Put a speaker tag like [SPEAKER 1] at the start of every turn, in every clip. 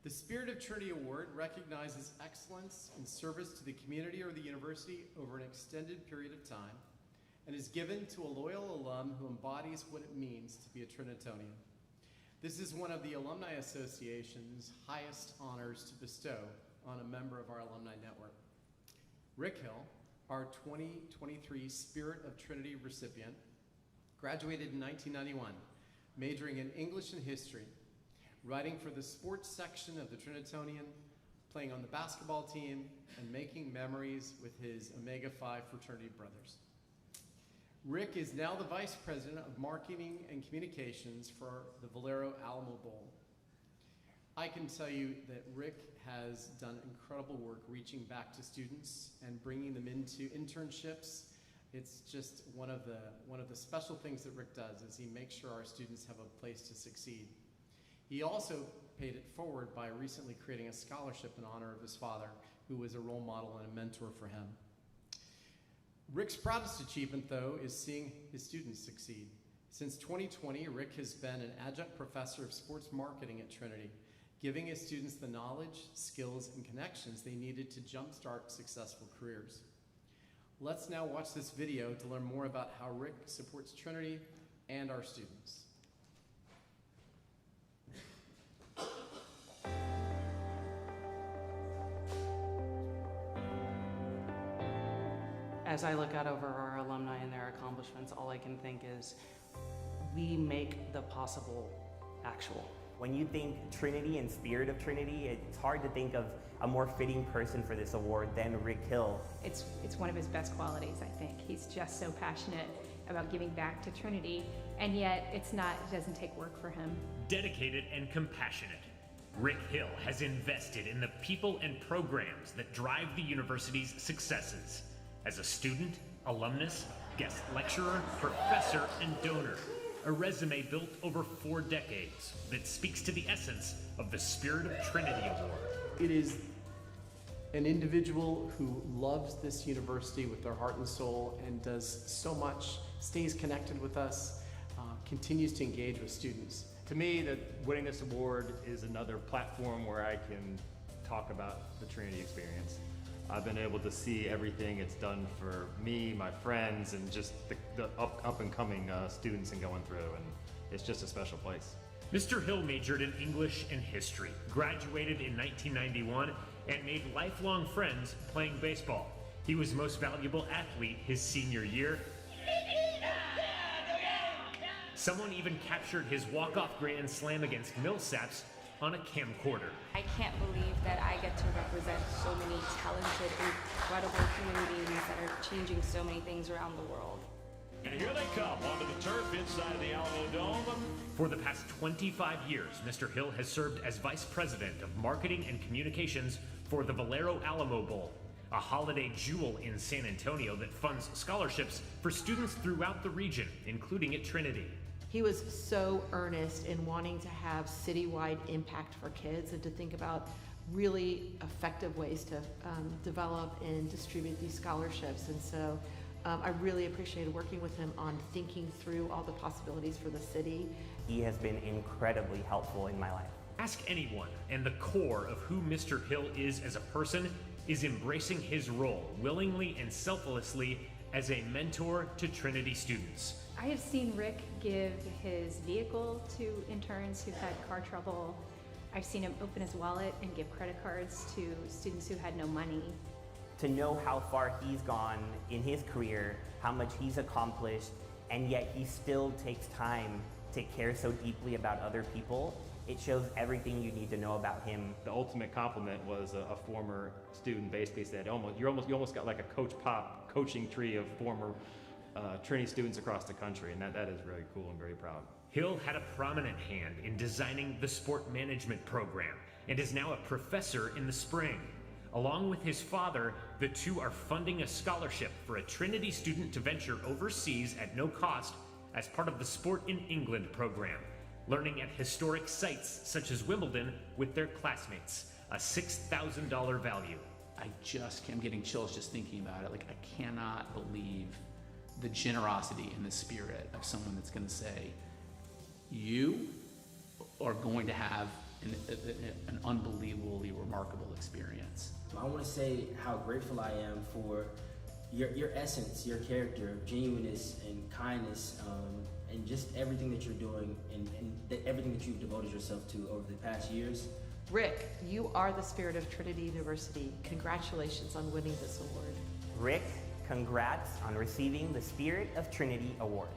[SPEAKER 1] The Spirit of Trinity Award recognizes excellence in service to the community or the university over an extended period of time and is given to a loyal alum who embodies what it means to be a Trinitonian. This is one of the Alumni Association's highest honors to bestow on a member of our alumni network. Rick Hill, our 2023 Spirit of Trinity recipient, graduated in 1991, majoring in English and history, writing for the sports section of the Trinitonian, playing on the basketball team, and making memories with his Omega Phi fraternity brothers. Rick is now the Vice President of Marketing and Communications for the Valero Alamo Bowl. I can tell you that Rick has done incredible work reaching back to students and bringing them into internships. It's just one of the special things that Rick does is he makes sure our students have a place to succeed. He also paid it forward by recently creating a scholarship in honor of his father, who was a role model and a mentor for him. Rick's proudest achievement, though, is seeing his students succeed. Since 2020, Rick has been an adjunct professor of sports marketing at Trinity, giving his students the knowledge, skills, and connections they needed to jumpstart successful careers. Let's now watch this video to learn more about how Rick supports Trinity and our students.
[SPEAKER 2] As I look out over our alumni and their accomplishments, all I can think is we make the possible actual.
[SPEAKER 3] When you think Trinity and Spirit of Trinity, it's hard to think of a more fitting person for this award than Rick Hill.
[SPEAKER 4] It's one of his best qualities, I think. He's just so passionate about giving back to Trinity, and yet it doesn't take work for him.
[SPEAKER 5] Dedicated and compassionate, Rick Hill has invested in the people and programs that drive the university's successes. As a student, alumnus, guest lecturer, professor, and donor, a resume built over 4 decades that speaks to the essence of the Spirit of Trinity Award.
[SPEAKER 1] It is an individual who loves this university with their heart and soul and does so much, stays connected with us, continues to engage with students.
[SPEAKER 6] To me, that winning this award is another platform where I can talk about the Trinity experience. I've been able to see everything it's done for me, my friends, and just the up and coming students and going through, and it's just a special place.
[SPEAKER 5] Mr. Hill majored in English and history, graduated in 1991, and made lifelong friends playing baseball. He was most valuable athlete his senior year. Someone even captured his walk-off grand slam against Millsaps on a camcorder.
[SPEAKER 7] I can't believe that I get to represent so many talented, incredible human beings that are changing so many things around the world.
[SPEAKER 8] And here they come onto the turf inside the Alamo Dome.
[SPEAKER 5] For the past 25 years, Mr. Hill has served as Vice President of Marketing and Communications for the Valero Alamo Bowl, a holiday jewel in San Antonio that funds scholarships for students throughout the region, including at Trinity.
[SPEAKER 9] He was so earnest in wanting to have citywide impact for kids and to think about really effective ways to develop and distribute these scholarships. And so I really appreciated working with him on thinking through all the possibilities for the city.
[SPEAKER 3] He has been incredibly helpful in my life.
[SPEAKER 5] Ask anyone, and the core of who Mr. Hill is as a person is embracing his role willingly and selflessly as a mentor to Trinity students.
[SPEAKER 4] I have seen Rick give his vehicle to interns who've had car trouble. I've seen him open his wallet and give credit cards to students who had no money.
[SPEAKER 3] To know how far he's gone in his career, how much he's accomplished, and yet he still takes time to care so deeply about other people, it shows everything you need to know about him.
[SPEAKER 6] The ultimate compliment was a former student basically said, you almost got like a Coach Pop coaching tree of former Trinity students across the country, and that is really cool and very proud.
[SPEAKER 5] Hill had a prominent hand in designing the sport management program and is now a professor in the spring. Along with his father, the two are funding a scholarship for a Trinity student to venture overseas at no cost as part of the Sport in England program, learning at historic sites such as Wimbledon with their classmates, a $6,000 value.
[SPEAKER 10] I'm getting chills just thinking about it. Like, I cannot believe the generosity and the spirit of someone that's going to say, you are going to have an unbelievably remarkable experience.
[SPEAKER 11] I want to say how grateful I am for your essence, your character, genuineness and kindness, and just everything that you're doing and everything that you've devoted yourself to over the past years.
[SPEAKER 9] Rick, you are the spirit of Trinity University. Congratulations on winning this award.
[SPEAKER 3] Rick, congrats on receiving the Spirit of Trinity Award.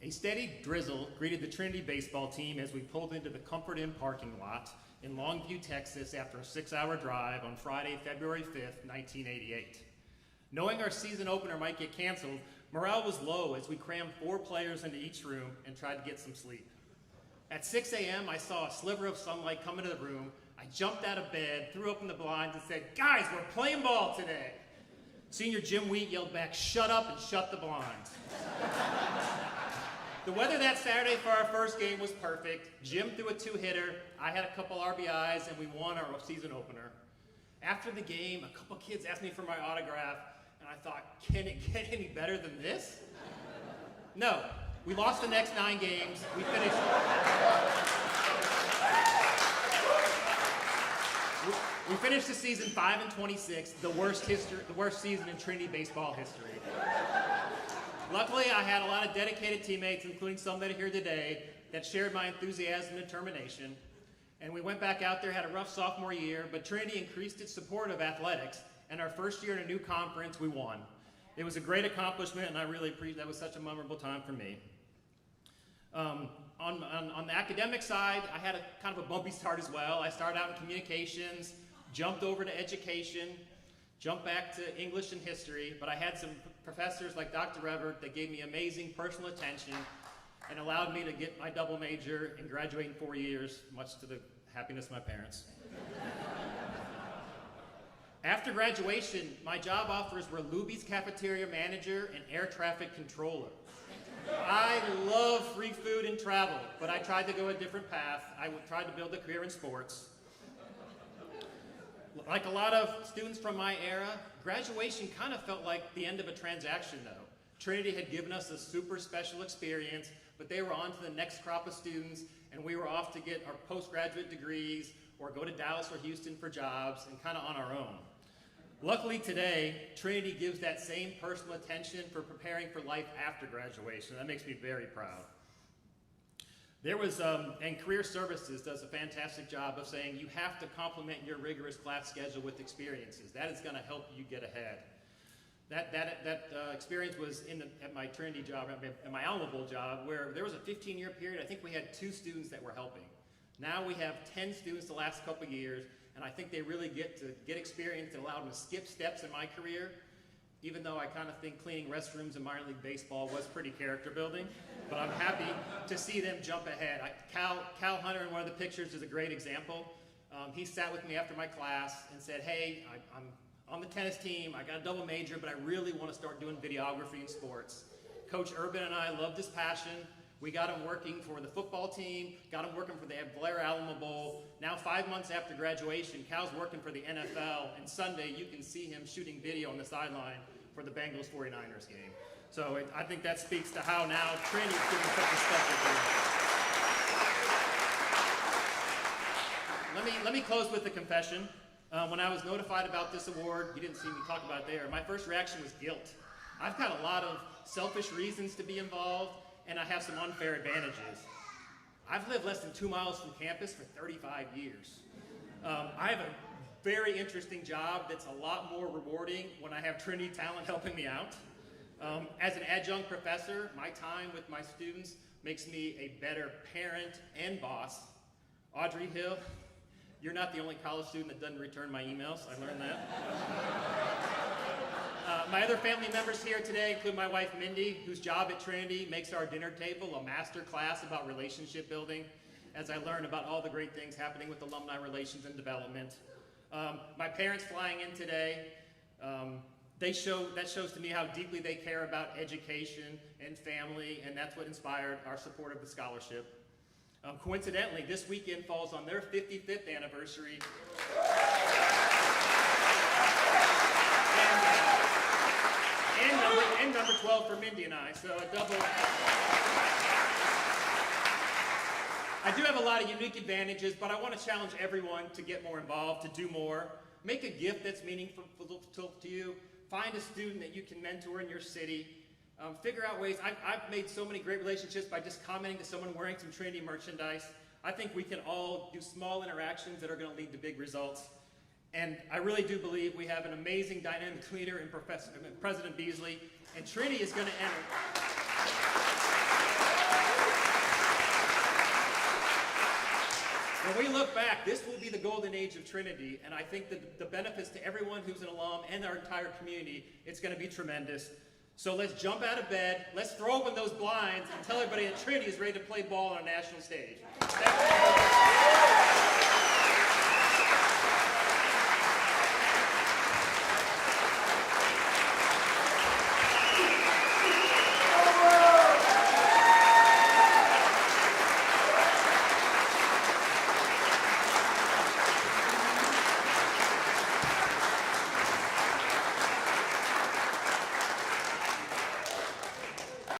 [SPEAKER 12] A steady drizzle greeted the Trinity baseball team as we pulled into the Comfort Inn parking lot in Longview, Texas after a 6-hour drive on Friday, February 5th, 1988. Knowing our season opener might get canceled, morale was low as we crammed 4 players into each room and tried to get some sleep. At 6 a.m., I saw a sliver of sunlight come into the room. I jumped out of bed, threw open the blinds, and said, "Guys, we're playing ball today." Senior Jim Wheat yelled back, "Shut up and shut the blinds." The weather that Saturday for our first game was perfect. Jim threw a 2-hitter, I had a couple RBIs, and we won our season opener. After the game, a couple kids asked me for my autograph, and I thought, can it get any better than this? No, we lost the next 9 games. We finished the season 5-26, the worst season in Trinity baseball history. Luckily, I had a lot of dedicated teammates, including some that are here today, that shared my enthusiasm and determination. And we went back out there, had a rough sophomore year, but Trinity increased its support of athletics, and our first year in a new conference, we won. It was a great accomplishment, and I really appreciate that. Was such a memorable time for me. On the academic side, I had a kind of a bumpy start as well. I started out in communications, jumped over to education, jumped back to English and history, but I had some professors like Dr. Revert that gave me amazing personal attention and allowed me to get my double major and graduate in 4 years, much to the happiness of my parents. After graduation, my job offers were Luby's cafeteria manager and air traffic controller. I love free food and travel, but I tried to go a different path. I tried to build a career in sports. Like a lot of students from my era, graduation kind of felt like the end of a transaction, though. Trinity had given us a super special experience, but they were on to the next crop of students, and we were off to get our postgraduate degrees or go to Dallas or Houston for jobs and kind of on our own. Luckily today, Trinity gives that same personal attention for preparing for life after graduation. That makes me very proud. And Career Services does a fantastic job of saying you have to complement your rigorous class schedule with experiences. That is going to help you get ahead. That experience was at my Trinity job, at my Alma Bowl job, where there was a 15-year period. I think we had 2 students that were helping. Now we have 10 students the last couple of years, and I think they really get experience that allowed them to skip steps in my career, even though I kind of think cleaning restrooms in minor league baseball was pretty character building. But I'm happy to see them jump ahead. Cal Hunter in one of the pictures is a great example. He sat with me after my class and said, "Hey, I'm on the tennis team, I got a double major, but I really want to start doing videography in sports." Coach Urban and I loved his passion. We got him working for the football team, got him working for the Blair Alamo Bowl. Now 5 months after graduation, Cal's working for the NFL, and Sunday you can see him shooting video on the sideline for the Bengals 49ers game. So I think that speaks to how now Trinity's doing such a special thing. Let me close with a confession. When I was notified about this award, you didn't see me talk about it there, my first reaction was guilt. I've got a lot of selfish reasons to be involved, and I have some unfair advantages. I've lived less than 2 miles from campus for 35 years. I have a very interesting job that's a lot more rewarding when I have Trinity talent helping me out. As an adjunct professor, my time with my students makes me a better parent and boss. Audrey Hill, You're not the only college student that doesn't return my emails. I learned that. My other family members here today include my wife, Mindy, whose job at Trinity makes our dinner table a master class about relationship building, as I learn about all the great things happening with alumni relations and development. My parents flying in today, that shows to me how deeply they care about education and family, and that's what inspired our support of the scholarship. Coincidentally, this weekend falls on their 55th anniversary. And number 12 for Mindy and I, so a double. I do have a lot of unique advantages, but I want to challenge everyone to get more involved, to do more. Make a gift that's meaningful to you. Find a student that you can mentor in your city. Figure out ways. I've made so many great relationships by just commenting to someone wearing some Trinity merchandise. I think we can all do small interactions that are going to lead to big results. And I really do believe we have an amazing dynamic leader in President Beasley, and Trinity is going to enter. When we look back, this will be the golden age of Trinity, and I think that the benefits to everyone who's an alum and our entire community, it's going to be tremendous. So let's jump out of bed, let's throw open those blinds, and tell everybody that Trinity is ready to play ball on a national stage. Thank you.